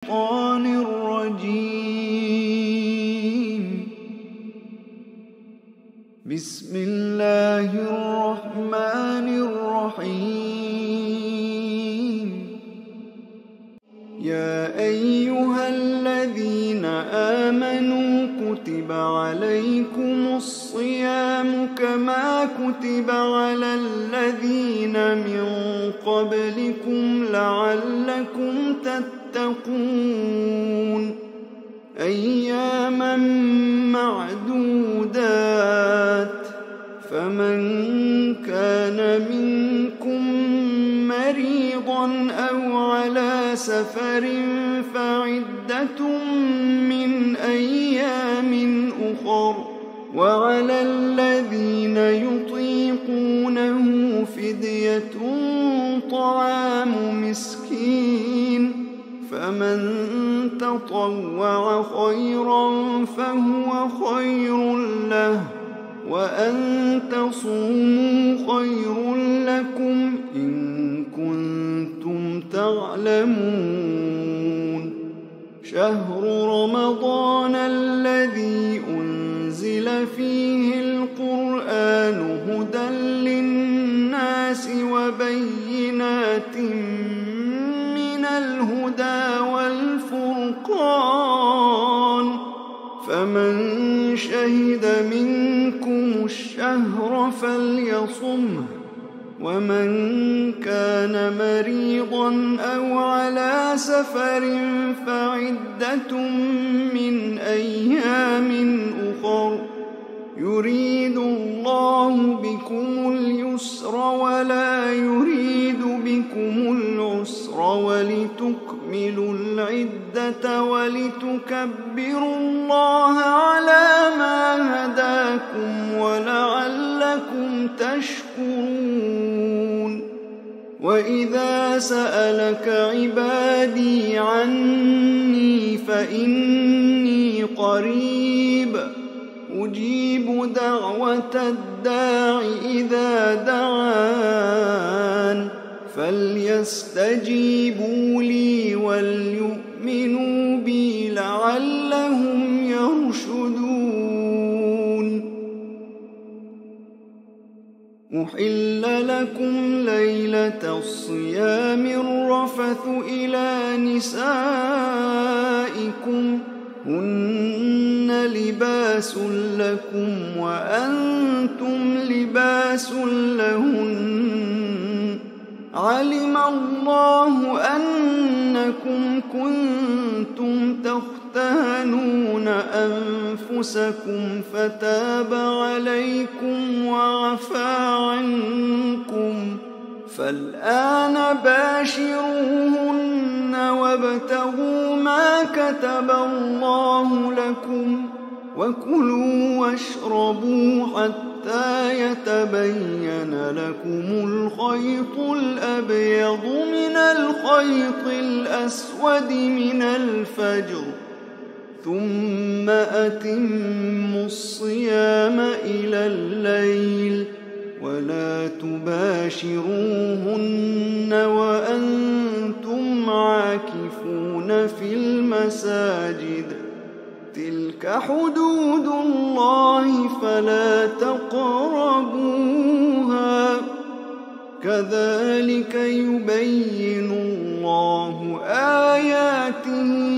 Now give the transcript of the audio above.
الشيطان الرجيم. بسم الله الرحمن الرحيم. يا أيها الذين آمنوا كتب عليكم الصيام كما كتب على الذين من قبلكم لعلكم تتقون أياما معدودات فمن كان منكم مريضا أو على سفر فعدة من أيام أخر وعلى الذين يطيقونه فدية طعام مسكين فمن تطوع خيرا فهو خير له وأن تصوموا خير لكم إن كنتم تعلمون. شهر رمضان الذي أنزل فيه القرآن هدى للناس وبينات من الهدى والفرقان فمن شهد منكم الشهر فليصمه ومن كان مريضا أو على سفر فعدة من أيام أخر يريد الله بكم اليسر ولا يريد بكم العسر ولتكملوا العدة ولتكبروا الله على ما هداكم ولعلكم تشكرون. وإذا سألك عبادي عني فإني قريب أجيب دعوة الداع إذا دعان فليستجيبوا لي وليؤمنوا بي لعلهم يرشدون. أحل لكم ليلة الصيام الرفث إلى نسائكم هن لباس لكم وأنتم لباس لهن علم الله أنكم كنتم تختانون أنفسكم فتاب عليكم وعفى عنكم فالآن باشروهن وابتغوا ما كتب الله لكم وكلوا واشربوا حتى يتبين لكم الخيط الأبيض من الخيط الأسود من الفجر ثم أتموا الصيام إلى الليل ولا تباشروهن وأنتم عاكفون في المساجد تلك حدود الله فلا تقربوها كذلك يبين الله آياته